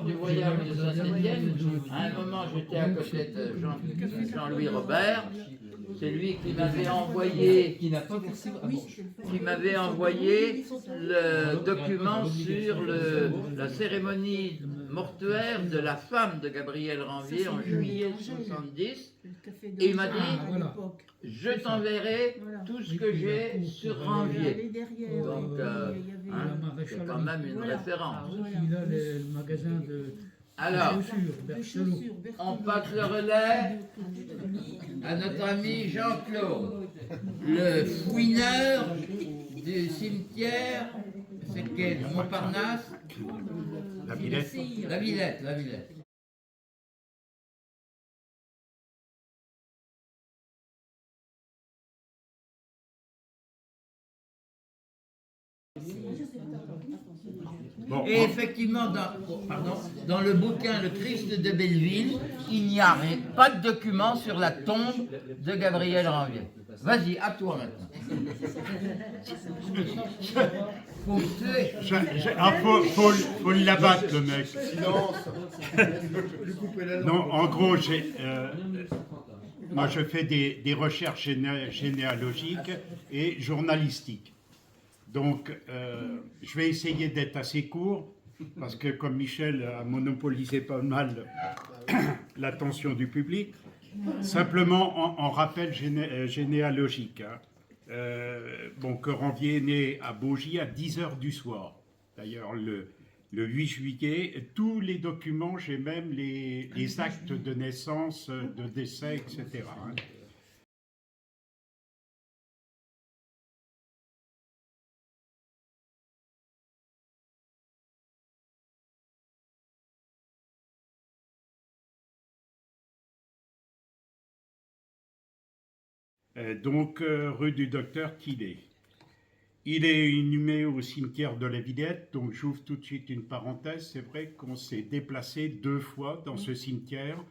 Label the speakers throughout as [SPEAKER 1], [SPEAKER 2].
[SPEAKER 1] lors du voyage de Saint-Étienne, à un moment j'étais à côté de Jean-Louis Robert, c'est lui qui m'avait envoyé, le document sur la cérémonie mortuaire de la femme de Gabriel Ranvier en juillet 70, et il m'a dit, je t'enverrai tout ce que j'ai sur Ranvier. Donc, c'est quand même une référence.
[SPEAKER 2] Il a le magasin de
[SPEAKER 1] Alors,
[SPEAKER 2] chaussures,
[SPEAKER 1] on passe le relais à notre ami Jean-Claude, le fouineur du cimetière, c'est quel, Montparnasse?
[SPEAKER 3] La Villette.
[SPEAKER 1] La Villette.
[SPEAKER 3] Bon,
[SPEAKER 1] Et effectivement, dans le bouquin Le Christ de Belleville, il n'y a pas de document sur la tombe de Gabriel Ranvier. Vas-y, à toi maintenant.
[SPEAKER 3] Faut l'abattre, le mec.
[SPEAKER 4] Silence.
[SPEAKER 3] Non, en gros, moi je fais des recherches généalogiques et journalistiques. Donc, je vais essayer d'être assez court, parce que comme Michel a monopolisé pas mal l'attention du public, simplement en rappel généalogique. Bon, que Ranvier est né à Baugy à 10h du soir. D'ailleurs, le 8 juillet, tous les documents, j'ai même les actes de naissance, de décès, etc. Donc, rue du Docteur Tillet. Il est inhumé au cimetière de la Villette, donc j'ouvre tout de suite une parenthèse. C'est vrai qu'on s'est déplacé 2 fois dans ce cimetière.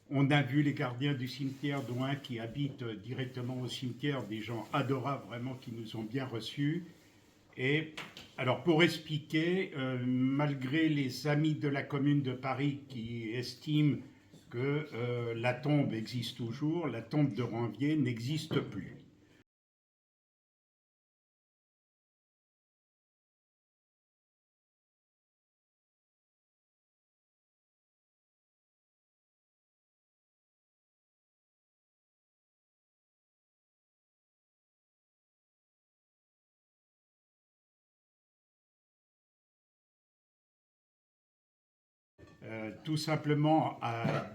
[SPEAKER 3] On a vu les gardiens du cimetière, dont un qui habite directement au cimetière, des gens adorables vraiment qui nous ont bien reçus. Et alors pour expliquer, malgré les amis de la Commune de Paris qui estiment que la tombe existe toujours, la tombe de Ranvier n'existe plus. Tout simplement,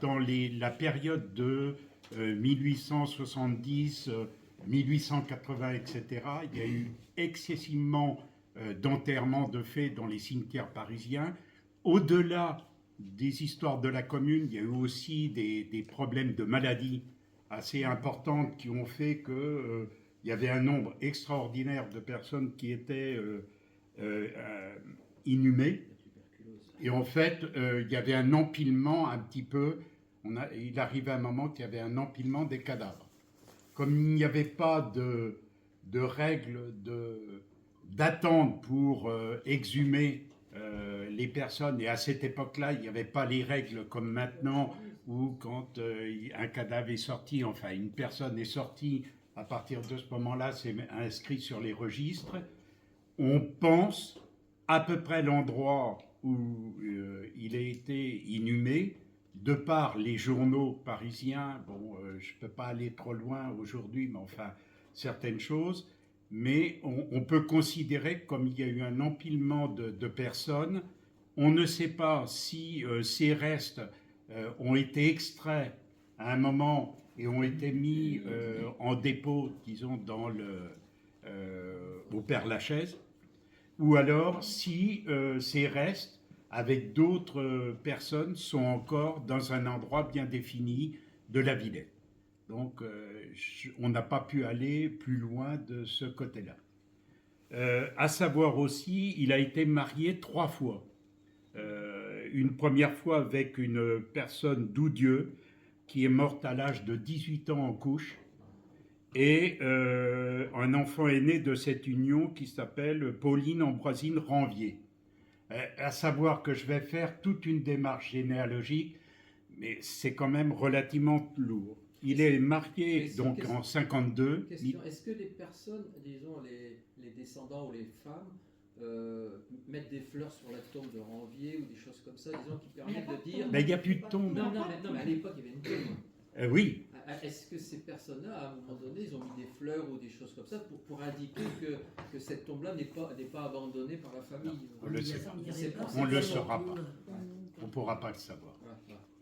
[SPEAKER 3] dans la période de 1870, 1880, etc., il y a eu excessivement d'enterrements de faits dans les cimetières parisiens. Au-delà des histoires de la Commune, il y a eu aussi des problèmes de maladies assez importantes qui ont fait qu'il y avait un nombre extraordinaire de personnes qui étaient inhumées. Et en fait, il y avait un empilement un petit peu, il arrivait un moment qu'il y avait un empilement des cadavres. Comme il n'y avait pas de règles d'attente pour exhumer les personnes, et à cette époque-là, il n'y avait pas les règles comme maintenant, où quand un cadavre est sorti, enfin une personne est sortie, à partir de ce moment-là, c'est inscrit sur les registres. On pense à peu près l'endroit où il a été inhumé, de par les journaux parisiens. Bon, je ne peux pas aller trop loin aujourd'hui, mais enfin, certaines choses. Mais on peut considérer, comme il y a eu un empilement de personnes, on ne sait pas si ces restes ont été extraits à un moment et ont été mis en dépôt, disons, au Père-Lachaise, ou alors si ces restes, avec d'autres personnes, sont encore dans un endroit bien défini de la Villette. Donc on n'a pas pu aller plus loin de ce côté-là. À savoir aussi, il a été marié 3 fois. Une première fois avec une personne d'Oudieux qui est morte à l'âge de 18 ans en couche, et un enfant est né de cette union qui s'appelle Pauline Ambroisine Ranvier. À savoir que je vais faire toute une démarche généalogique, mais c'est quand même relativement lourd. Il est marié donc en 52.
[SPEAKER 4] Est-ce que les personnes, disons les descendants ou les femmes, mettent des fleurs sur la tombe de Ranvier ou des choses comme ça, disons, qui permettent de dire...
[SPEAKER 3] Mais il n'y a plus de tombe.
[SPEAKER 4] Non, mais à l'époque, il y avait une tombe.
[SPEAKER 3] Oui.
[SPEAKER 4] Est-ce que ces personnes-là, à un moment donné, ils ont mis des fleurs ou des choses comme ça pour indiquer que cette tombe-là n'est pas abandonnée par la famille?
[SPEAKER 3] On le sait pas.
[SPEAKER 4] C'est
[SPEAKER 3] On ne le saura pas. On ne pourra pas le savoir.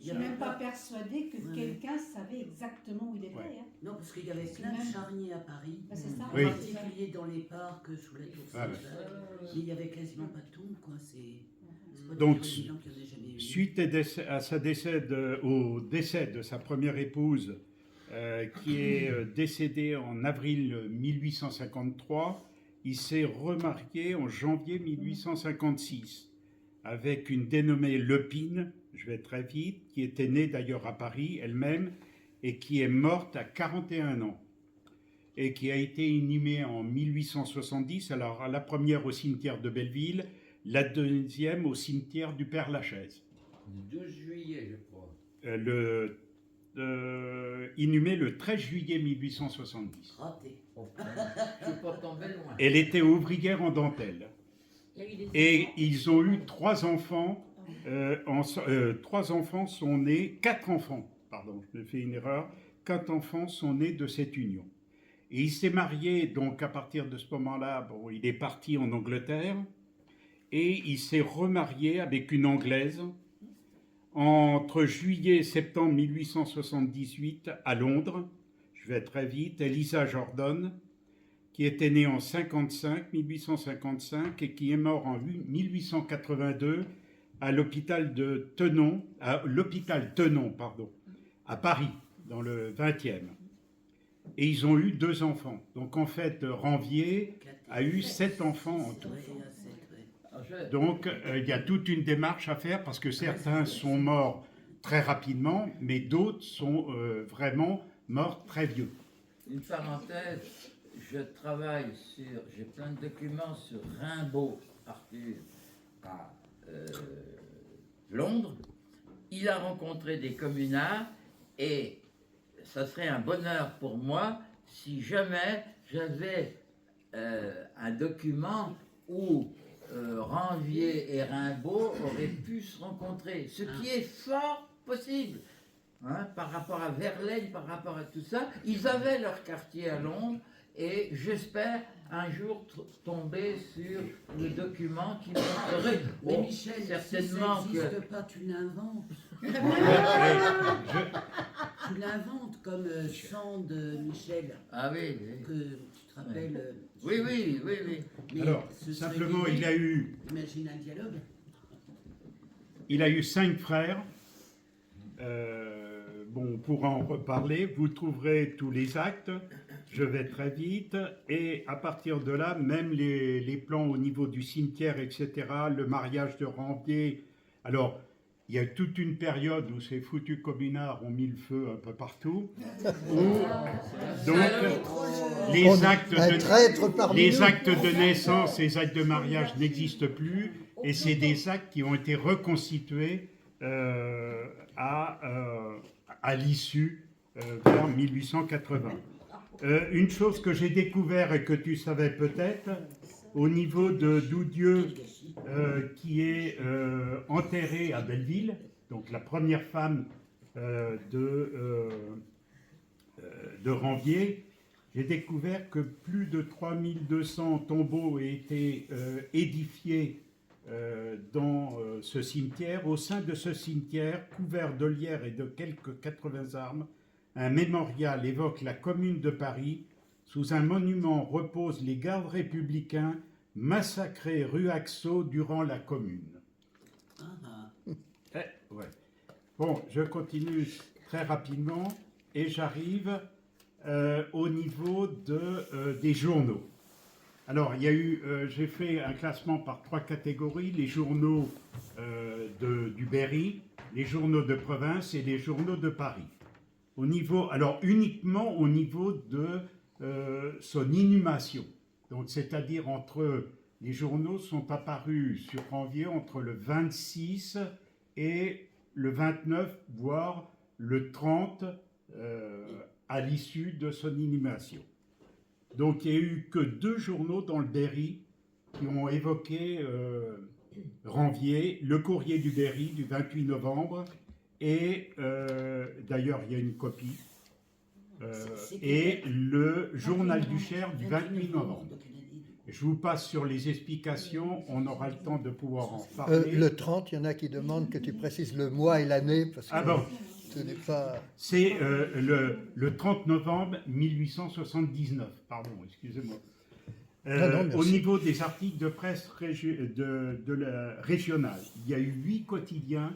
[SPEAKER 5] Je ne suis même pas persuadée que quelqu'un savait exactement où il était.
[SPEAKER 3] Ouais.
[SPEAKER 5] Hein.
[SPEAKER 6] Non, parce qu'il y avait plein de charniers à Paris,
[SPEAKER 5] Ben, c'est ça.
[SPEAKER 6] en
[SPEAKER 3] Oui.
[SPEAKER 6] particulier dans les parcs, sous la tour Saint-Jacques. Mais il n'y avait quasiment pas de tombe, quoi. C'est pas
[SPEAKER 3] Donc,
[SPEAKER 6] évident qu'il y en ait jamais eu.
[SPEAKER 3] Suite au décès de sa première épouse, qui est décédée en avril 1853, il s'est remarié en janvier 1856 avec une dénommée Lepine, je vais très vite, qui était née d'ailleurs à Paris elle-même et qui est morte à 41 ans et qui a été inhumée en 1870, alors la première au cimetière de Belleville, la deuxième au cimetière du Père-Lachaise.
[SPEAKER 1] Le 12 juillet, je crois.
[SPEAKER 3] Inhumée le 13 juillet 1870.
[SPEAKER 6] Raté.
[SPEAKER 1] Je ne suis pas tombé loin.
[SPEAKER 3] Elle était ouvrière en dentelle. Et ils ont eu 3 enfants. 3 enfants sont nés, 4 enfants, pardon, je fais une erreur. 4 enfants sont nés de cette union. Et il s'est marié, donc à partir de ce moment-là, bon, il est parti en Angleterre. Et il s'est remarié avec une Anglaise entre juillet et septembre 1878 à Londres. Je vais très vite. Elisa Jordan, qui était née en 1855 et qui est mort en 1882 à l'hôpital Tenon, à Paris, dans le 20e. Et ils ont eu 2 enfants. Donc en fait, Ranvier a eu 7 enfants en tout. Donc il y a toute une démarche à faire parce que certains sont morts très rapidement, mais d'autres sont vraiment morts très vieux.
[SPEAKER 1] Une parenthèse, j'ai plein de documents sur Rimbaud, Arthur, à Londres. Il a rencontré des communards et ça serait un bonheur pour moi si jamais j'avais un document où Ranvier et Rimbaud auraient pu se rencontrer, ce qui est fort possible. Hein, par rapport à Verlaine, par rapport à tout ça, ils avaient leur quartier à Londres et j'espère un jour tomber sur le document qui montrerait.
[SPEAKER 6] Mais Michel,
[SPEAKER 1] certainement
[SPEAKER 6] si ça n'existe pas, tu l'inventes. Tu l'inventes comme Sand Michel.
[SPEAKER 1] Ah oui,
[SPEAKER 6] Que tu te rappelles.
[SPEAKER 1] oui. Oui.
[SPEAKER 6] Mais
[SPEAKER 3] Alors,
[SPEAKER 6] ce serait
[SPEAKER 3] simplement,
[SPEAKER 6] l'idée.
[SPEAKER 3] il
[SPEAKER 6] Imagine un dialogue.
[SPEAKER 3] a eu 5 frères. Bon, on pourra en reparler. Vous trouverez tous les actes. Je vais très vite. Et à partir de là, même les plans au niveau du cimetière, etc., le mariage de Ranvier. Alors, il y a toute une période où ces foutus communards ont mis le feu un peu partout. Donc, les actes de naissance, les actes de mariage n'existent plus. Et c'est des actes qui ont été reconstitués à l'issue vers 1880. Une chose que j'ai découvert et que tu savais peut-être, au niveau de Doudieu, qui est enterrée à Belleville, donc la première femme de Ranvier, j'ai découvert que plus de 3200 tombeaux aient été édifiés dans ce cimetière. Au sein de ce cimetière, couvert de lierre et de quelques 80 armes, un mémorial évoque la Commune de Paris. Sous un monument reposent les gardes républicains massacrés rue Axo durant la Commune. Ouais. Bon, je continue très rapidement et j'arrive au niveau des journaux. Alors, il y a eu, j'ai fait un classement par 3 catégories, les journaux du Berry, les journaux de province et les journaux de Paris. Alors uniquement au niveau de son inhumation, donc c'est-à-dire entre les journaux sont apparus sur Ranvier entre le 26 et le 29, voire le 30, à l'issue de son inhumation. Donc il n'y a eu que 2 journaux dans le Berry qui ont évoqué Ranvier, le Courrier du Berry du 28 novembre, et d'ailleurs il y a une copie, et le Journal du Cher du 28 novembre. Je vous passe sur les explications, on aura le temps de pouvoir en parler.
[SPEAKER 7] Le 30, il y en a qui demandent que tu précises le mois et l'année, parce que ce n'est pas...
[SPEAKER 3] C'est le 30 novembre 1879, pardon, excusez-moi. Au niveau des articles de presse régionale, il y a eu 8 quotidiens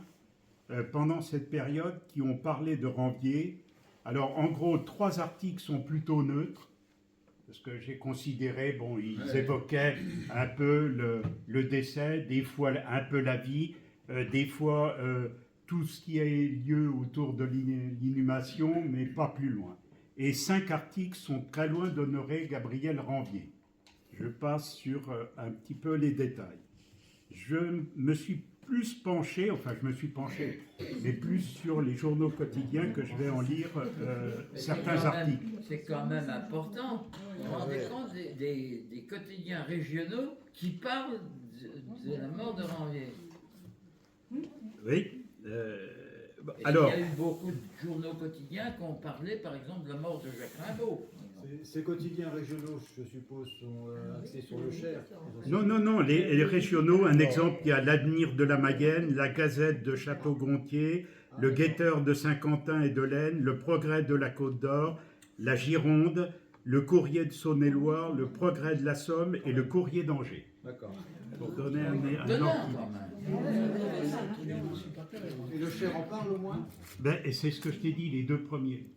[SPEAKER 3] pendant cette période qui ont parlé de Ranvier. Alors, en gros, 3 articles sont plutôt neutres, parce que j'ai considéré, bon, ils évoquaient un peu le décès, des fois un peu la vie, des fois tout ce qui a eu lieu autour de l'inhumation, mais pas plus loin. Et 5 articles sont très loin d'honorer Gabriel Ranvier. Je passe sur un petit peu les détails. Je me suis plus penché, mais plus sur les journaux quotidiens que je vais en lire certains articles.
[SPEAKER 1] C'est quand même important. Vous vous rendez compte des quotidiens régionaux qui parlent de la mort de Ranvier.
[SPEAKER 3] Oui.
[SPEAKER 1] Alors, il y a eu beaucoup de journaux quotidiens qui ont parlé, par exemple, de la mort de Jacques Rimbaud.
[SPEAKER 8] Ces quotidiens régionaux, je suppose, sont axés sur le Cher.
[SPEAKER 3] Non, les régionaux, un exemple, il y a l'Avenir de la Mayenne, la Gazette de Château-Gontier, le Guetteur de Saint-Quentin et de l'Aisne, le Progrès de la Côte d'Or, la Gironde, le Courrier de Saône-et-Loire, le Progrès de la Somme et le Courrier d'Angers.
[SPEAKER 8] D'accord.
[SPEAKER 3] Pour donner un ordre.
[SPEAKER 8] Et le Cher en parle au moins?
[SPEAKER 3] Et c'est ce que je t'ai dit, les 2 premiers.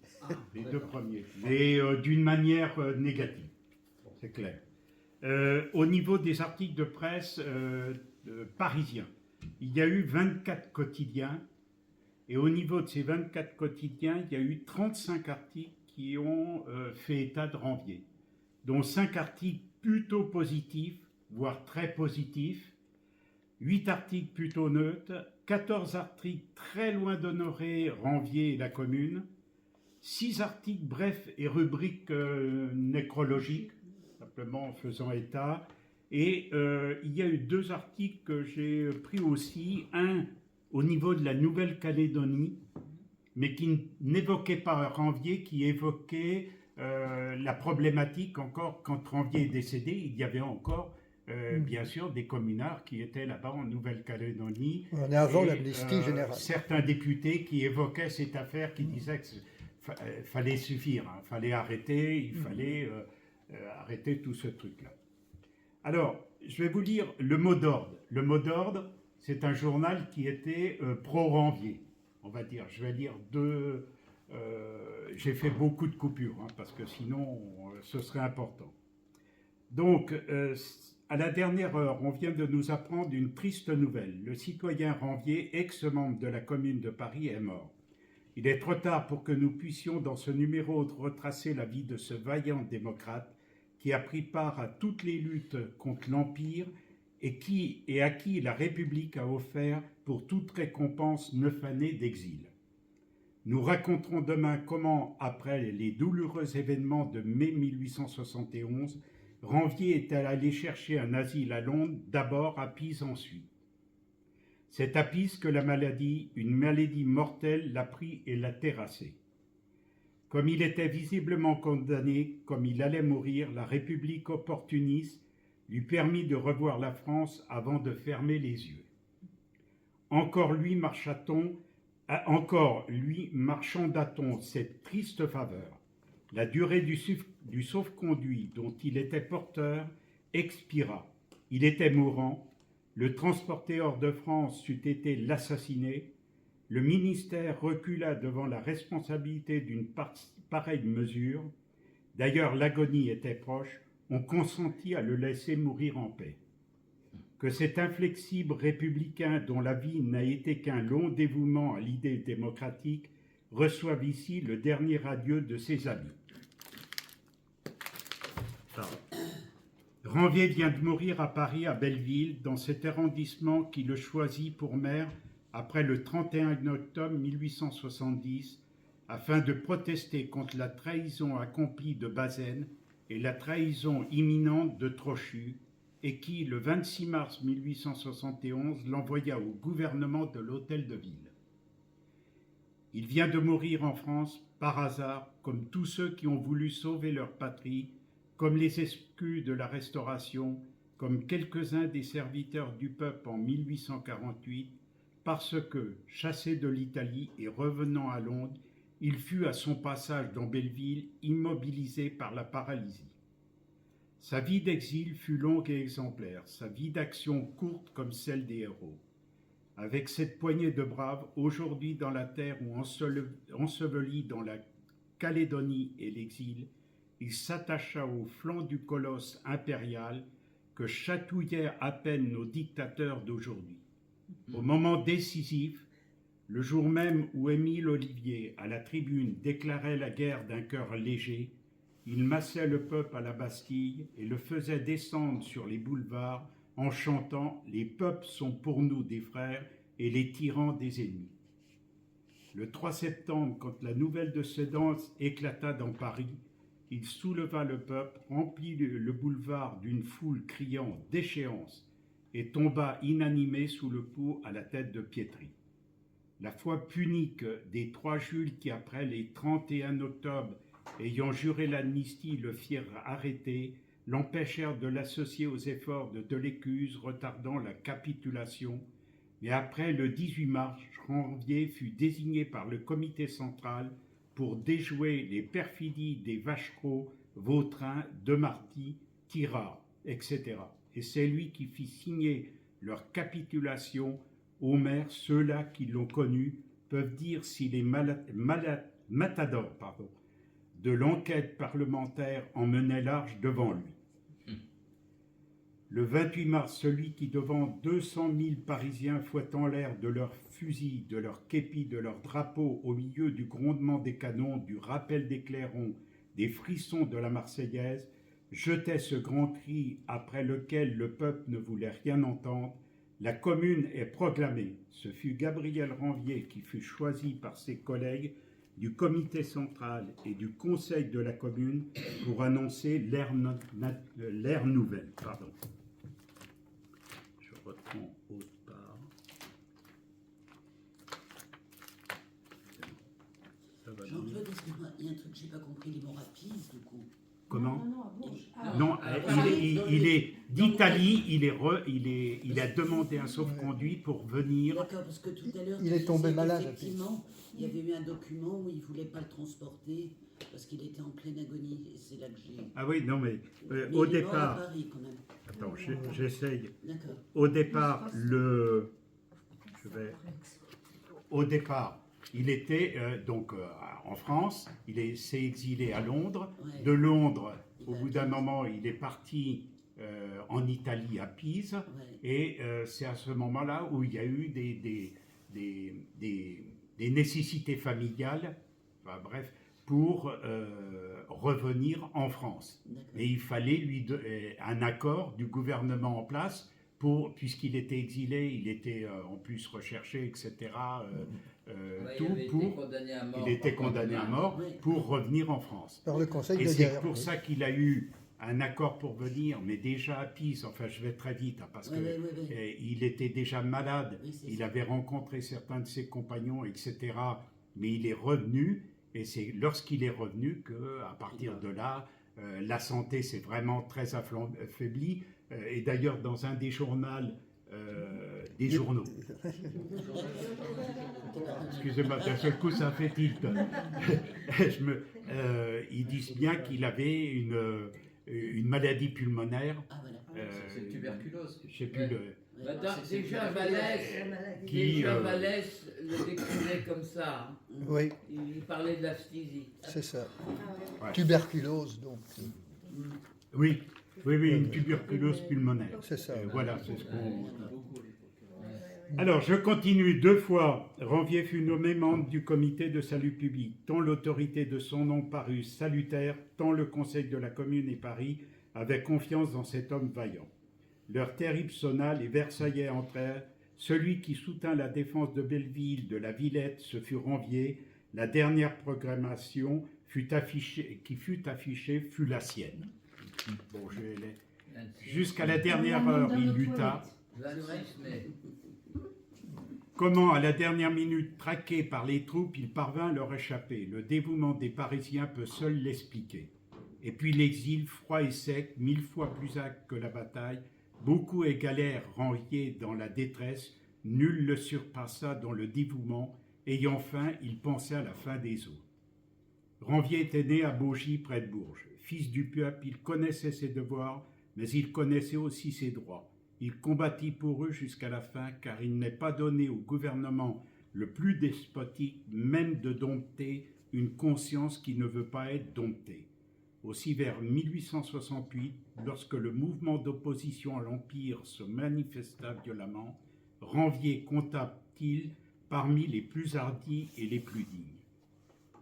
[SPEAKER 3] Les 2 premiers. Mais d'une manière négative, c'est clair. Au niveau des articles de presse parisiens, il y a eu 24 quotidiens. Et au niveau de ces 24 quotidiens, il y a eu 35 articles qui ont fait état de Ranvier, dont 5 articles plutôt positifs, voire très positifs, 8 articles plutôt neutres, 14 articles très loin d'honorer Ranvier et la commune, 6 articles brefs et rubriques nécrologiques, simplement en faisant état, et il y a eu 2 articles que j'ai pris aussi, un au niveau de la Nouvelle-Calédonie, mais qui n'évoquait pas Ranvier, qui évoquait la problématique encore, quand Ranvier est décédé, il y avait encore bien sûr des communards qui étaient là-bas en Nouvelle-Calédonie.
[SPEAKER 7] On est avant l'amnistie générale.
[SPEAKER 3] Certains députés qui évoquaient cette affaire, qui disaient qu'il fallait suffire, il fallait arrêter, il fallait arrêter tout ce truc-là. Alors, je vais vous lire le mot d'ordre. Le mot d'ordre, c'est un journal qui était pro-Ranvier, on va dire. Je vais lire 2... j'ai fait beaucoup de coupures, parce que sinon, ce serait important. Donc, à la dernière heure, on vient de nous apprendre une triste nouvelle. Le citoyen Ranvier, ex-membre de la Commune de Paris, est mort. Il est trop tard pour que nous puissions, dans ce numéro, retracer la vie de ce vaillant démocrate qui a pris part à toutes les luttes contre l'Empire et à qui la République a offert pour toute récompense 9 années d'exil. Nous raconterons demain comment, après les douloureux événements de mai 1871, Ranvier est allé chercher un asile à Londres, d'abord à Pise ensuite. C'est à Pise que la maladie, une maladie mortelle, l'a pris et l'a terrassé. Comme il était visiblement condamné, comme il allait mourir, la République opportuniste lui permit de revoir la France avant de fermer les yeux. Encore lui marchanda-t-on cette triste faveur. La durée du sauf-conduit dont il était porteur expira. Il était mourant. Le transporter hors de France c'eût été l'assassiner. Le ministère recula devant la responsabilité d'une pareille mesure. D'ailleurs, l'agonie était proche. On consentit à le laisser mourir en paix. Que cet inflexible républicain dont la vie n'a été qu'un long dévouement à l'idée démocratique reçoive ici le dernier adieu de ses amis. Ranvier vient de mourir à Paris, à Belleville, dans cet arrondissement qui le choisit pour maire après le 31 octobre 1870, afin de protester contre la trahison accomplie de Bazaine et la trahison imminente de Trochu, et qui, le 26 mars 1871, l'envoya au gouvernement de l'Hôtel de Ville. Il vient de mourir en France par hasard, comme tous ceux qui ont voulu sauver leur patrie, comme les escus de la Restauration, comme quelques-uns des serviteurs du peuple en 1848, parce que, chassé de l'Italie et revenant à Londres, il fut à son passage dans Belleville immobilisé par la paralysie. Sa vie d'exil fut longue et exemplaire, sa vie d'action courte comme celle des héros. Avec cette poignée de braves, aujourd'hui dans la terre ou ensevelis dans la Calédonie et l'exil, il s'attacha au flanc du colosse impérial que chatouillaient à peine nos dictateurs d'aujourd'hui. Au moment décisif, le jour même où Émile Ollivier, à la tribune, déclarait la guerre d'un cœur léger, il massait le peuple à la Bastille et le faisait descendre sur les boulevards en chantant « Les peuples sont pour nous des frères et les tyrans des ennemis ». Le 3 septembre, quand la nouvelle de ce danse éclata dans Paris, il souleva le peuple, remplit le boulevard d'une foule criant « Déchéance » et tomba inanimé sous le coup à la tête de Pietri. La foi punique des 3 Jules qui, après les 31 octobre, ayant juré l'amnistie, le firent arrêter, l'empêchèrent de l'associer aux efforts de Delescluze, retardant la capitulation. Mais après le 18 mars, Ranvier fut désigné par le comité central pour déjouer les perfidies des Vachereau, Vautrin, Demarty, Tirard, etc. Et c'est lui qui fit signer leur capitulation aux maires. Ceux-là qui l'ont connu peuvent dire si les matadors de l'enquête parlementaire en menait large devant lui. Le 28 mars, celui qui, devant 200 000 Parisiens fouettant l'air de leurs fusils, de leurs képis, de leurs drapeaux, au milieu du grondement des canons, du rappel des clairons, des frissons de la Marseillaise, jetait ce grand cri après lequel le peuple ne voulait rien entendre: la Commune est proclamée. Ce fut Gabriel Ranvier qui fut choisi par ses collègues du comité central et du conseil de la Commune pour annoncer l'ère nouvelle. Je reprends autre part.
[SPEAKER 6] Jean-Claude, excuse-moi, il y a un truc que j'ai pas compris, les Morapis, du coup.
[SPEAKER 3] Comment?
[SPEAKER 5] Non, à Bourges. Ah,
[SPEAKER 3] Non, il est d'Italie, il a demandé un sauf-conduit pour venir.
[SPEAKER 6] D'accord, parce que tout à l'heure,
[SPEAKER 7] Il est tombé malade.
[SPEAKER 6] Effectivement, il y avait eu un document où il ne voulait pas le transporter parce qu'il était en pleine agonie. Et c'est là que j'ai.
[SPEAKER 3] Ah oui, non, mais
[SPEAKER 6] Mais
[SPEAKER 3] au
[SPEAKER 6] il est mort
[SPEAKER 3] départ.
[SPEAKER 6] à Paris, quand même.
[SPEAKER 3] Attends, j'essaye.
[SPEAKER 6] D'accord.
[SPEAKER 3] Au départ, Au départ, il était en France, il s'est exilé à Londres.
[SPEAKER 6] Ouais.
[SPEAKER 3] De Londres, au bout d'un moment, il est parti en Italie, à Pise.
[SPEAKER 6] Ouais.
[SPEAKER 3] Et c'est à ce moment-là où il y a eu des nécessités familiales, enfin, bref, pour revenir en France. Et il fallait un accord du gouvernement en place, puisqu'il était exilé, il était en plus recherché, etc. Il était condamné à mort pour revenir en France.
[SPEAKER 7] Par le Conseil
[SPEAKER 3] Et
[SPEAKER 7] de
[SPEAKER 3] c'est
[SPEAKER 7] guerre.
[SPEAKER 3] pour ça qu'il a eu un accord pour venir, mais déjà à Pise, enfin je vais très vite, parce qu'il était déjà malade, il avait rencontré certains de ses compagnons, etc. Mais il est revenu, et c'est lorsqu'il est revenu qu'à partir de là, la santé s'est vraiment très affaiblie. Et d'ailleurs, dans un des journaux, excusez-moi, d'un seul coup, ça fait tilt. Ils disent bien qu'il avait une maladie pulmonaire.
[SPEAKER 6] Ah, voilà.
[SPEAKER 4] C'est une tuberculose.
[SPEAKER 3] Je sais plus
[SPEAKER 1] Déjà Vallès le décrivait comme ça.
[SPEAKER 7] Oui,
[SPEAKER 1] Il parlait de l'aphthysie.
[SPEAKER 7] c'est ça.
[SPEAKER 3] Ouais.
[SPEAKER 7] Tuberculose, donc.
[SPEAKER 3] Oui, une tuberculose pulmonaire.
[SPEAKER 7] C'est ça.
[SPEAKER 3] Voilà, c'est ce qu'on... Alors, je continue. 2 fois, Ranvier fut nommé membre du comité de salut public. Tant l'autorité de son nom parut salutaire, tant le conseil de la Commune et Paris avaient confiance dans cet homme vaillant. Leur terrible sonna, les Versaillais entrèrent. Celui qui soutint la défense de Belleville, de la Villette, ce fut Ranvier. La dernière proclamation qui fut affichée fut la sienne. Bon, jusqu'à la dernière heure, il lutta. Comment, à la dernière minute, traqué par les troupes, il parvint à leur échapper. Le dévouement des Parisiens peut seul l'expliquer. Et puis l'exil, froid et sec, 1000 fois plus acte que la bataille. Beaucoup égalèrent Ranvier dans la détresse, nul le surpassa dans le dévouement. Ayant faim, il pensait à la fin des eaux. Ranvier était né à Baugy, près de Bourges. Fils du peuple, il connaissait ses devoirs, mais il connaissait aussi ses droits. Il combattit pour eux jusqu'à la fin, car il n'est pas donné au gouvernement le plus despotique, même de dompter une conscience qui ne veut pas être domptée. Aussi vers 1868, lorsque le mouvement d'opposition à l'Empire se manifesta violemment, Ranvier compta-t-il parmi les plus hardis et les plus dignes.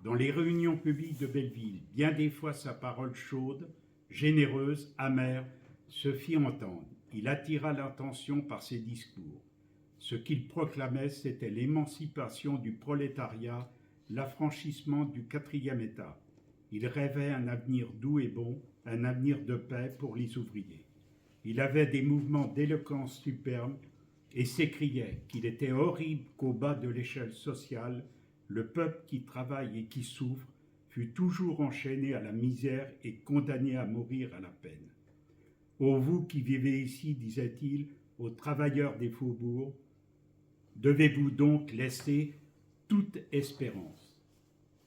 [SPEAKER 3] Dans les réunions publiques de Belleville, bien des fois sa parole chaude, généreuse, amère, se fit entendre. Il attira l'attention par ses discours. Ce qu'il proclamait, c'était l'émancipation du prolétariat, l'affranchissement du 4e État. Il rêvait un avenir doux et bon, un avenir de paix pour les ouvriers. Il avait des mouvements d'éloquence superbes et s'écriait qu'il était horrible qu'au bas de l'échelle sociale, le peuple qui travaille et qui souffre fût toujours enchaîné à la misère et condamné à mourir à la peine. Ô vous qui vivez ici, disait-il, aux travailleurs des faubourgs, devez-vous donc laisser toute espérance.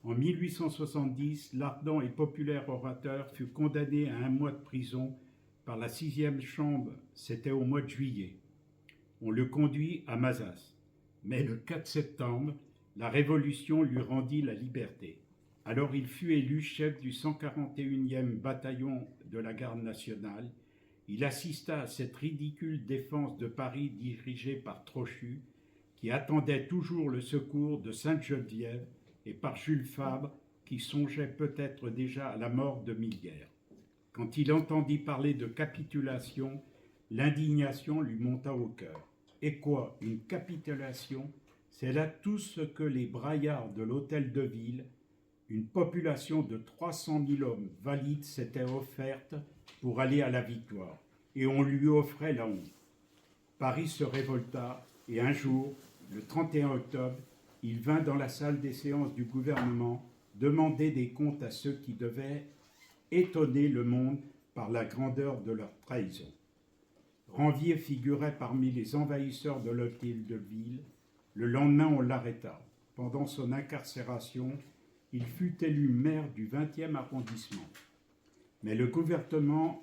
[SPEAKER 3] En 1870, l'ardent et populaire orateur fut condamné à 1 mois de prison par la 6e chambre, c'était au mois de juillet. On le conduit à Mazas, mais le 4 septembre, la Révolution lui rendit la liberté. Alors il fut élu chef du 141e bataillon de la garde nationale. Il assista à cette ridicule défense de Paris dirigée par Trochu, qui attendait toujours le secours de Sainte-Geneviève, et par Jules Favre, qui songeait peut-être déjà à la mort de Miguel. Quand il entendit parler de capitulation, l'indignation lui monta au cœur. Et quoi, une capitulation? C'est là tout ce que les braillards de l'hôtel de ville, une population de 300 000 hommes valides, s'étaient offerte pour aller à la victoire, et on lui offrait la honte. Paris se révolta, et un jour, le 31 octobre, il vint dans la salle des séances du gouvernement demander des comptes à ceux qui devaient étonner le monde par la grandeur de leur trahison. Ranvier figurait parmi les envahisseurs de l'hôtel de ville. Le lendemain, on l'arrêta. Pendant son incarcération, il fut élu maire du 20e arrondissement. Mais le gouvernement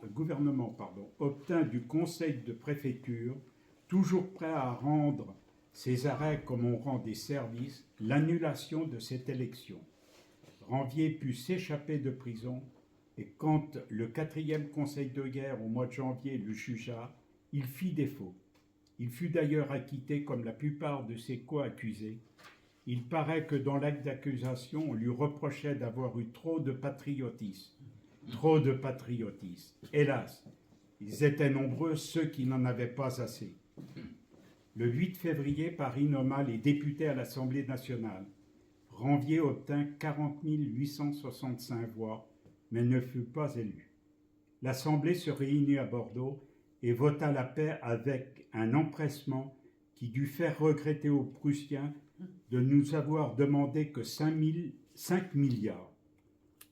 [SPEAKER 3] obtint du conseil de préfecture, toujours prêt à rendre ses arrêts comme on rend des services, l'annulation de cette élection. Ranvier put s'échapper de prison, et quand le 4e conseil de guerre au mois de janvier le jugea, il fit défaut. Il fut d'ailleurs acquitté comme la plupart de ses co-accusés. Il paraît que dans l'acte d'accusation, on lui reprochait d'avoir eu trop de patriotisme. Trop de patriotisme. Hélas, ils étaient nombreux ceux qui n'en avaient pas assez. Le 8 février, Paris nomma les députés à l'Assemblée nationale. Ranvier obtint 40 865 voix, mais ne fut pas élu. L'Assemblée se réunit à Bordeaux et vota la paix avec un empressement qui dut faire regretter aux Prussiens de nous avoir demandé que 5 milliards.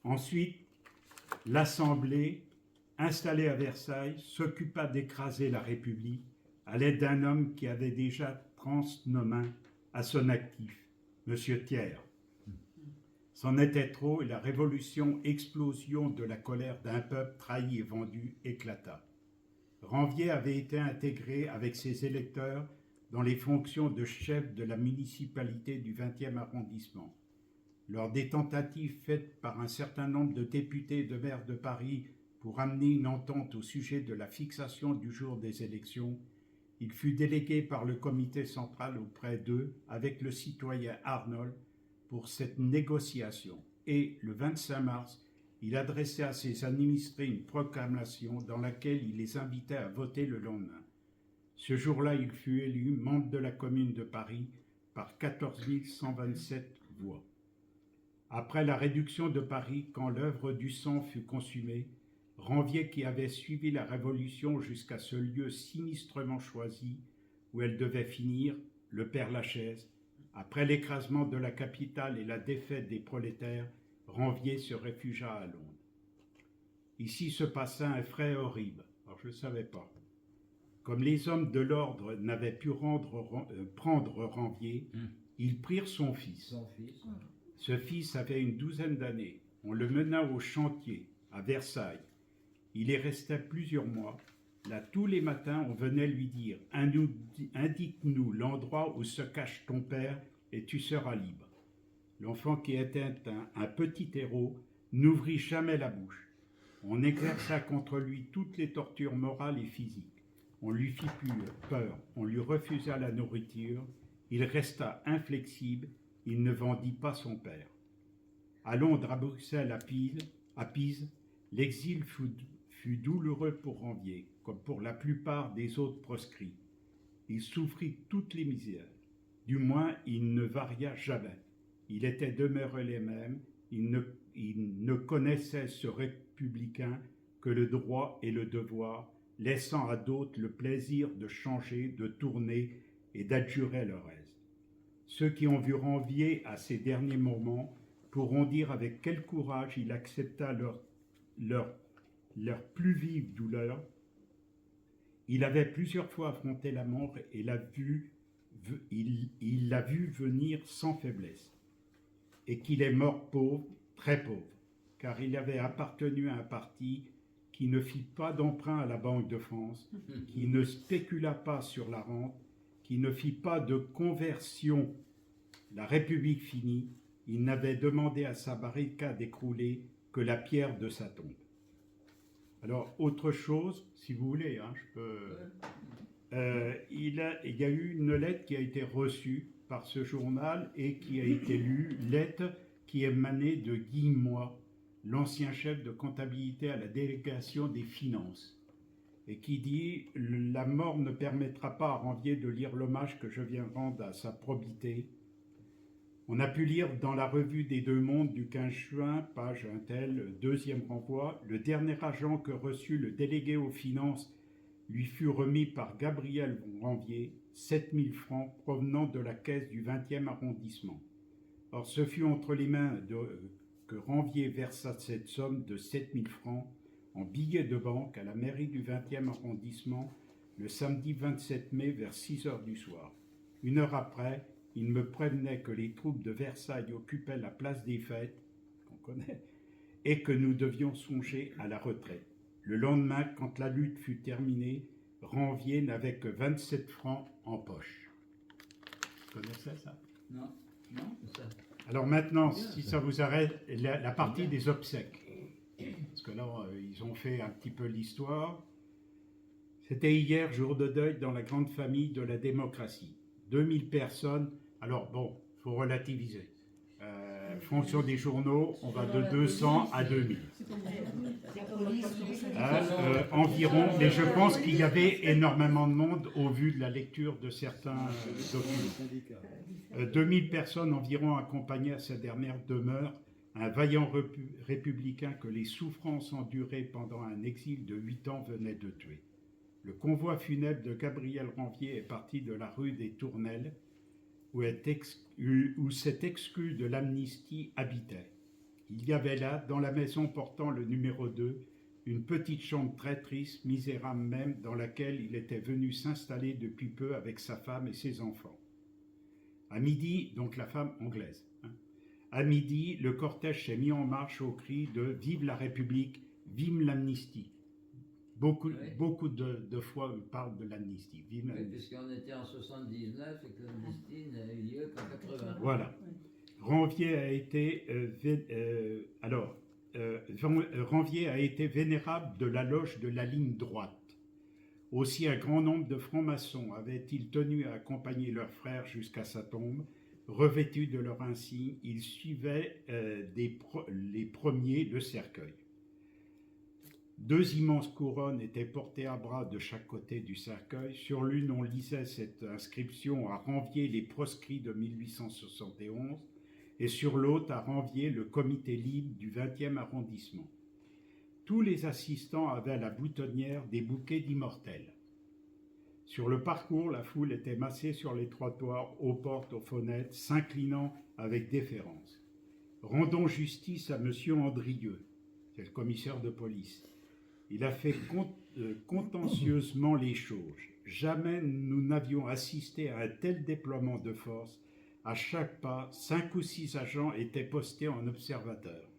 [SPEAKER 3] Ensuite, l'Assemblée, installée à Versailles, s'occupa d'écraser la République à l'aide d'un homme qui avait déjà 30 mains à son actif, M. Thiers. C'en était trop et la révolution, explosion de la colère d'un peuple trahi et vendu, éclata. Ranvier avait été intégré avec ses électeurs dans les fonctions de chef de la municipalité du 20e arrondissement. Lors des tentatives faites par un certain nombre de députés et de maires de Paris pour amener une entente au sujet de la fixation du jour des élections, il fut délégué par le comité central auprès d'eux avec le citoyen Arnold pour cette négociation et, le 25 mars, il adressait à ses administrés une proclamation dans laquelle il les invitait à voter le lendemain. Ce jour-là, il fut élu membre de la Commune de Paris par 14 127 voix. Après la réduction de Paris, quand l'œuvre du sang fut consumée, Ranvier, qui avait suivi la Révolution jusqu'à ce lieu sinistrement choisi où elle devait finir, le Père-Lachaise, après l'écrasement de la capitale et la défaite des prolétaires, Ranvier se réfugia à Londres. Ici se passa un fait horrible. Alors je ne savais pas. Comme les hommes de l'ordre n'avaient pu prendre Ranvier, ils prirent son fils. Ce fils avait une douzaine d'années. On le mena au chantier, à Versailles. Il y restait plusieurs mois. Là, tous les matins, on venait lui dire « Indique-nous l'endroit où se cache ton père et tu seras libre. » L'enfant, qui était un petit héros, n'ouvrit jamais la bouche. On exerça contre lui toutes les tortures morales et physiques. On lui fit peur, on lui refusa la nourriture. Il resta inflexible, il ne vendit pas son père. À Londres, à Bruxelles, à Pise, l'exil fut douloureux pour Ranvier, comme pour la plupart des autres proscrits. Il souffrit toutes les misères. Du moins, il ne varia jamais. Il était demeuré les mêmes. Il ne connaissait ce républicain que le droit et le devoir, laissant à d'autres le plaisir de changer, de tourner et d'adjurer leur aise. Ceux qui ont vu Ranvier à ces derniers moments pourront dire avec quel courage il accepta leur plus vive douleur. Il avait plusieurs fois affronté la mort et il l'a vu venir sans faiblesse. Et qu'il est mort pauvre, très pauvre, car il avait appartenu à un parti qui ne fit pas d'emprunt à la Banque de France, qui ne spécula pas sur la rente, qui ne fit pas de conversion. La République finie, il n'avait demandé à sa barricade écroulée que la pierre de sa tombe. Alors, autre chose, si vous voulez, hein, je peux... il y a eu une lettre qui a été reçue par ce journal et qui a été lue, lettre qui émanait de Guy Moy, l'ancien chef de comptabilité à la délégation des finances, et qui dit « La mort ne permettra pas à Ranvier de lire l'hommage que je viens rendre à sa probité. » On a pu lire dans la revue des Deux Mondes du 15 juin, page un tel, deuxième renvoi, le dernier argent que reçut le délégué aux finances lui fut remis par Gabriel Ranvier, 7 000 francs provenant de la caisse du 20e arrondissement. Or, ce fut entre les mains que Ranvier versa cette somme de 7 000 francs en billets de banque à la mairie du 20e arrondissement le samedi 27 mai vers 6 heures du soir. Une heure après, il me prévenait que les troupes de Versailles occupaient la place des Fêtes, qu'on connaît, et que nous devions songer à la retraite. Le lendemain, quand la lutte fut terminée, Ranvier n'avait que 27 francs en poche. Vous connaissez ça?
[SPEAKER 1] Non, non, ça.
[SPEAKER 3] Alors maintenant, si ça vous arrête, la partie des obsèques. Parce que là, ils ont fait un petit peu l'histoire. C'était hier, jour de deuil dans la grande famille de la démocratie. 2000 personnes. Alors bon, il faut relativiser. Fonction des journaux, on va de 200 à 2000. Environ, mais je pense qu'il y avait énormément de monde au vu de la lecture de certains documents. 2000 personnes environ accompagnaient à sa dernière demeure un vaillant républicain que les souffrances endurées pendant un exil de 8 ans venaient de tuer. Le convoi funèbre de Gabriel Ranvier est parti de la rue des Tournelles, où cet exclu de l'amnistie habitait. Il y avait là, dans la maison portant le numéro 2, une petite chambre très triste, misérable même, dans laquelle il était venu s'installer depuis peu avec sa femme et ses enfants. À midi, donc la femme anglaise, à midi, le cortège s'est mis en marche au cri de « Vive la République, vive l'amnistie ». Beaucoup de fois, on parle de l'amnistie.
[SPEAKER 1] Oui, puisqu'on était en 79 et que l'amnistie n'a eu lieu qu'en 80.
[SPEAKER 3] Voilà. Ranvier a été, Ranvier a été vénérable de la loge de la ligne droite. Aussi un grand nombre de francs-maçons avaient-ils tenu à accompagner leur frère jusqu'à sa tombe, Revêtus de leur insigne, ils suivaient les premiers le cercueil. 2 immenses couronnes étaient portées à bras de chaque côté du cercueil. Sur l'une, on lisait cette inscription à Ranvier les proscrits de 1871 et sur l'autre à Ranvier le comité libre du 20e arrondissement. Tous les assistants avaient à la boutonnière des bouquets d'immortels. Sur le parcours, la foule était massée sur les trottoirs, aux portes, aux fenêtres, s'inclinant avec déférence. Rendons justice à M. Andrieux, c'est le commissaire de police. Il a fait contentieusement les choses. Jamais nous n'avions assisté à un tel déploiement de force. À chaque pas, 5 ou 6 agents étaient postés en observateurs.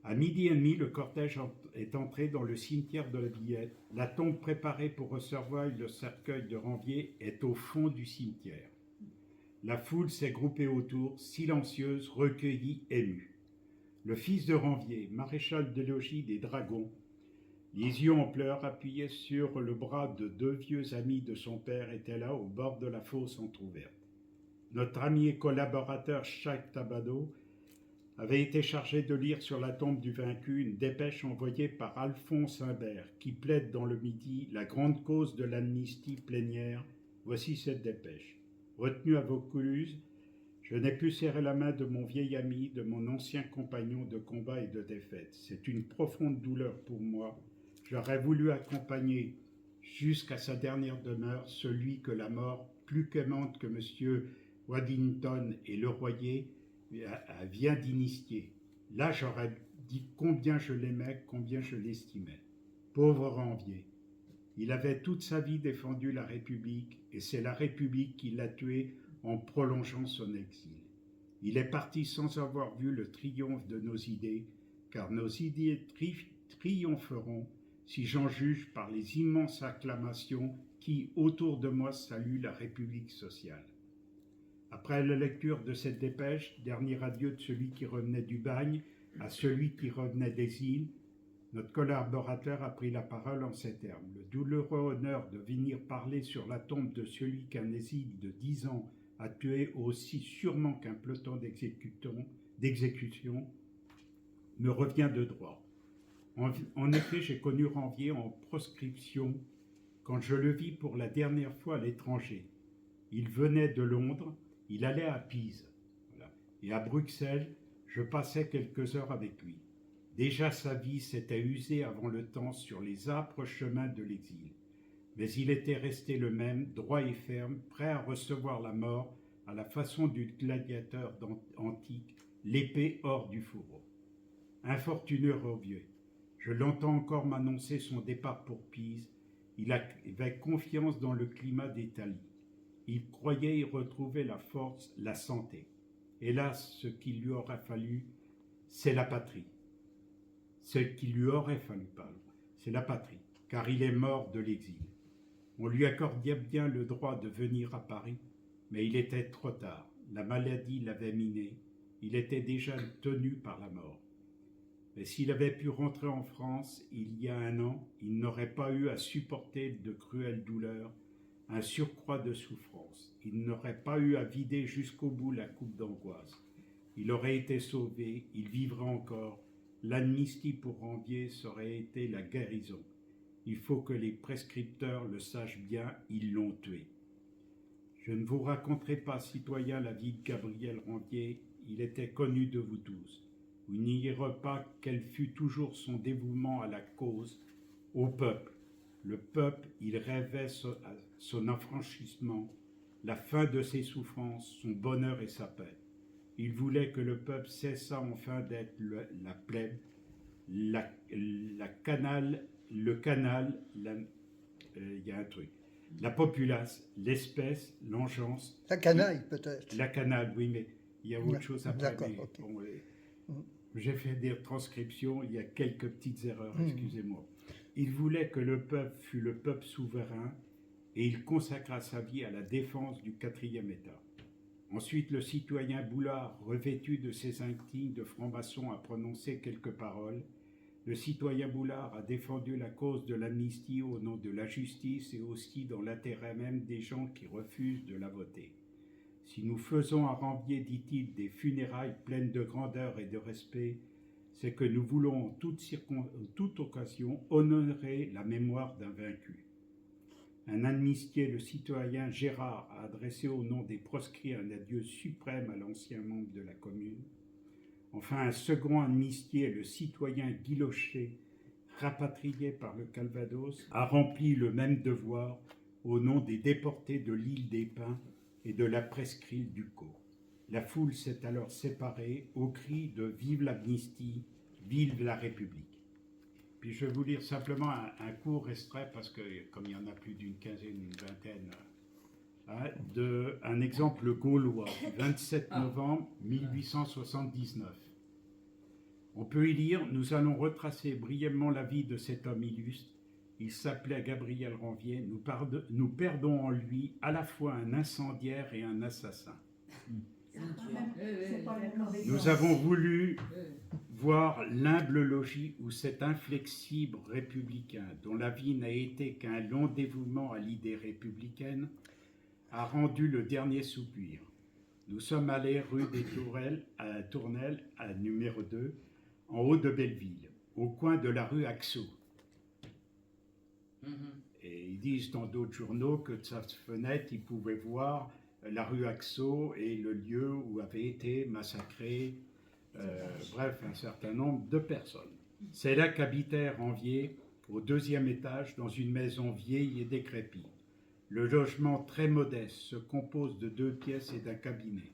[SPEAKER 3] À 12h30, le cortège est entré dans le cimetière de la Villette. La tombe préparée pour recevoir le cercueil de Ranvier est au fond du cimetière. La foule s'est groupée autour, silencieuse, recueillie, émue. Le fils de Ranvier, maréchal de logis des Dragons, les yeux en pleurs, appuyé sur le bras de 2 vieux amis de son père, était là au bord de la fosse entrouverte. Notre ami et collaborateur Jacques Tabado avait été chargé de lire sur la tombe du vaincu une dépêche envoyée par Alphonse Imbert, qui plaide dans le Midi la grande cause de l'amnistie plénière. Voici cette dépêche. Retenu à Vaucluse, je n'ai pu serrer la main de mon vieil ami, de mon ancien compagnon de combat et de défaite. C'est une profonde douleur pour moi. J'aurais voulu accompagner jusqu'à sa dernière demeure celui que la mort, plus clémente que M. Waddington et Leroyer, vient d'initier. Là, j'aurais dit combien je l'aimais, combien je l'estimais. Pauvre Ranvier. Il avait toute sa vie défendu la République, et c'est la République qui l'a tué en prolongeant son exil. Il est parti sans avoir vu le triomphe de nos idées, car nos idées triompheront si j'en juge par les immenses acclamations qui, autour de moi, saluent la République sociale. Après la lecture de cette dépêche, dernier adieu de celui qui revenait du bagne à celui qui revenait des îles, notre collaborateur a pris la parole en ces termes. Le douloureux honneur de venir parler sur la tombe de celui qu'un exil de 10 ans a tué aussi sûrement qu'un peloton d'exécution me revient de droit. En effet, j'ai connu Ranvier en proscription quand je le vis pour la dernière fois à l'étranger. Il venait de Londres, il allait à Pise. Voilà. Et à Bruxelles, je passais quelques heures avec lui. Déjà sa vie s'était usée avant le temps sur les âpres chemins de l'exil. Mais il était resté le même, droit et ferme, prêt à recevoir la mort à la façon du gladiateur antique, l'épée hors du fourreau. Infortuné Ranvier, je l'entends encore m'annoncer son départ pour Pise. Il avait confiance dans le climat d'Italie. Il croyait y retrouver la force, la santé. Hélas, ce qu'il lui aurait fallu, c'est la patrie. Ce qu'il lui aurait fallu, c'est la patrie, car il est mort de l'exil. On lui accordait bien le droit de venir à Paris, mais il était trop tard. La maladie l'avait miné. Il était déjà tenu par la mort. Mais s'il avait pu rentrer en France il y a 1 an, il n'aurait pas eu à supporter de cruelles douleurs, un surcroît de souffrance. Il n'aurait pas eu à vider jusqu'au bout la coupe d'angoisse. Il aurait été sauvé, il vivrait encore. L'amnistie pour Ranvier serait été la guérison. Il faut que les prescripteurs le sachent bien, ils l'ont tué. Je ne vous raconterai pas, citoyens, la vie de Gabriel Ranvier, il était connu de vous tous. Vous n'ignorez pas quel fut toujours son dévouement à la cause, au peuple. Le peuple, il rêvait son affranchissement, la fin de ses souffrances, son bonheur et sa paix. Il voulait que le peuple cessât enfin d'être la plèbe, le canal, il y a un truc, la populace, l'espèce, l'engeance.
[SPEAKER 7] La canaille, peut-être.
[SPEAKER 3] La canaille, oui, mais il y a autre chose après.
[SPEAKER 7] D'accord,
[SPEAKER 3] Mais,
[SPEAKER 7] ok.
[SPEAKER 3] bon, j'ai fait des transcriptions, il y a quelques petites erreurs, excusez-moi. Il voulait que le peuple fût le peuple souverain et il consacra sa vie à la défense du 4e État. Ensuite, le citoyen Boulard, revêtu de ses insignes de franc-maçon, a prononcé quelques paroles. Le citoyen Boulard a défendu la cause de l'amnistie au nom de la justice et aussi dans l'intérêt même des gens qui refusent de la voter. Si nous faisons à Ranvier, dit-il, des funérailles pleines de grandeur et de respect, c'est que nous voulons en toute occasion honorer la mémoire d'un vaincu. Un amnistié, le citoyen Gérard, a adressé au nom des proscrits un adieu suprême à l'ancien membre de la commune. Enfin, un second amnistié, le citoyen Guy Locher, rapatrié par le Calvados, a rempli le même devoir au nom des déportés de l'île des Pins et de la presqu'île du Caux. La foule s'est alors séparée au cri de « Vive l'amnistie, vive la République ». Puis je vais vous lire simplement un court extrait, parce que comme il y en a plus d'une quinzaine, une vingtaine, un exemple gaulois du 27 novembre 1879. On peut y lire « Nous allons retracer brièvement la vie de cet homme illustre. Il s'appelait Gabriel Ranvier. Nous perdons en lui à la fois un incendiaire et un assassin. Nous avons voulu voir l'humble logis où cet inflexible républicain, dont la vie n'a été qu'un long dévouement à l'idée républicaine, a rendu le dernier soupir. Nous sommes allés rue des Tournelles, à numéro 2, en haut de Belleville, au coin de la rue Axo. Et ils disent dans d'autres journaux que de sa fenêtre, ils pouvaient voir la rue Axo et le lieu où avait été massacré, bref, un certain nombre de personnes. C'est là qu'habitait Ranvier, au 2e étage, dans une maison vieille et décrépite. Le logement très modeste se compose de 2 pièces et d'un cabinet.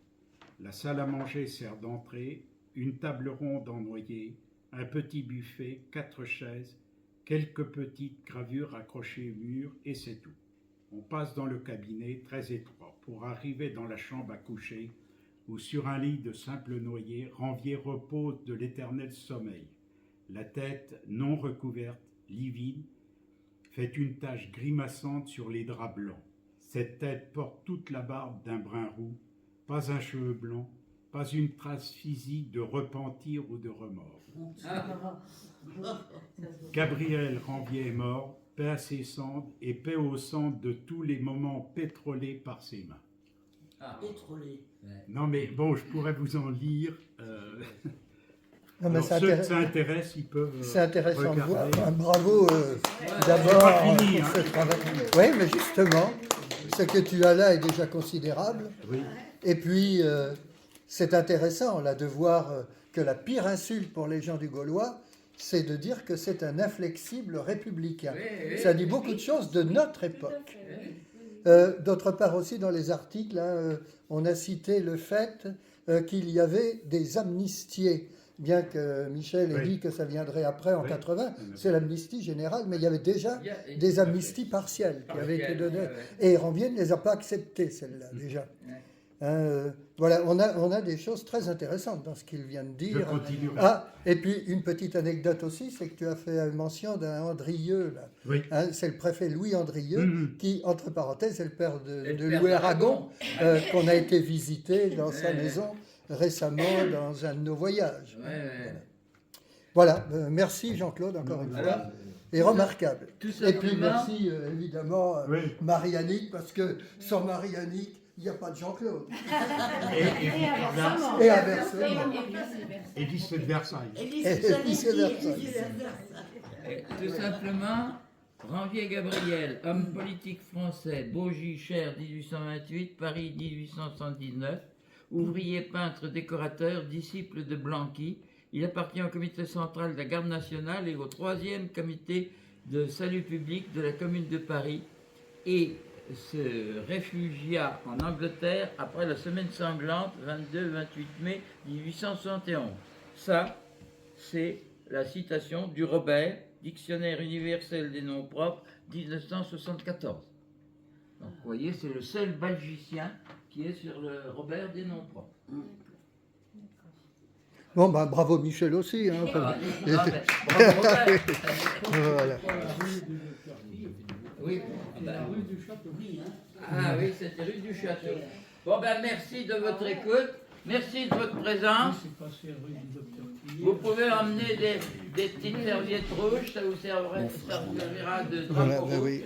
[SPEAKER 3] La salle à manger sert d'entrée, une table ronde en noyer, un petit buffet, 4 chaises, quelques petites gravures accrochées au mur, et c'est tout. On passe dans le cabinet, très étroit, pour arriver dans la chambre à coucher, où sur un lit de simple noyer, Ranvier repose de l'éternel sommeil. La tête, non recouverte, livide, fait une tache grimaçante sur les draps blancs. Cette tête porte toute la barbe d'un brun roux, pas un cheveu blanc, pas une trace physique de repentir ou de remords. Gabriel Ranvier est mort, paix à ses cendres et paix au sang de tous les moments pétrolés par ses mains.
[SPEAKER 6] Pétrolé.
[SPEAKER 3] Non mais bon, je pourrais vous en lire.
[SPEAKER 7] Non, mais
[SPEAKER 3] Alors, ceux que ça intéresse, ils peuvent
[SPEAKER 7] c'est intéressant de voir.
[SPEAKER 3] regarder.
[SPEAKER 7] Bravo d'abord.
[SPEAKER 3] pas fini,
[SPEAKER 7] pour ce travail. Oui, mais justement, ce que tu as là est déjà considérable.
[SPEAKER 3] Oui.
[SPEAKER 7] Et puis, c'est intéressant là de voir que la pire insulte pour les gens du Gaulois, c'est de dire que c'est un inflexible républicain. Ça dit beaucoup de choses de notre époque. D'autre part aussi, dans les articles, on a cité le fait qu'il y avait des amnistiés. Bien que Michel ait dit que ça viendrait après, en 80, c'est l'amnistie générale, mais il y avait déjà des amnisties partielles qui avaient été données. Et Ranvier ne les a pas acceptées, celles-là, déjà. Voilà, on a des choses très intéressantes dans ce qu'il vient de dire.
[SPEAKER 3] Je continuerai.
[SPEAKER 7] Ah, et puis une petite anecdote aussi, c'est que tu as fait mention d'un Andrieux, là.
[SPEAKER 3] Oui.
[SPEAKER 7] C'est le préfet Louis Andrieux, qui, entre pathèses, est le père de
[SPEAKER 1] père
[SPEAKER 7] Louis
[SPEAKER 1] d'Aragon.
[SPEAKER 7] Aragon, qu'on a été visiter dans sa maison récemment dans un de nos voyages. Voilà, merci Jean-Claude encore une fois. Et remarquable. Et puis merci évidemment Marie-Annick, parce que sans Marie-Annick, il n'y a pas de Jean-Claude. Et inversement.
[SPEAKER 3] Et lycée de Versailles.
[SPEAKER 1] Tout simplement, Ranvier Gabriel, homme politique français, Beaugy, Cher, 1828, Paris, 1879, ouvrier, peintre, décorateur, disciple de Blanqui. Il appartient au comité central de la Garde nationale et au 3e comité de salut public de la commune de Paris et se réfugia en Angleterre après la semaine sanglante 22-28 mai 1871. Ça, c'est la citation du Robert, Dictionnaire universel des noms propres, 1974. Donc vous voyez, c'est le seul belgicien qui est sur le Robert des noms propres.
[SPEAKER 7] Bon, ben, bravo Michel aussi. Hein,
[SPEAKER 1] Bravo Robert.
[SPEAKER 7] Voilà.
[SPEAKER 1] Oui, rue du Château. Ah oui, c'était rue du Château. Bon ben merci de votre écoute, merci de votre présence. Vous pouvez emmener des petites serviettes rouges, ça vous servira de drapeau.
[SPEAKER 7] Voilà, oui.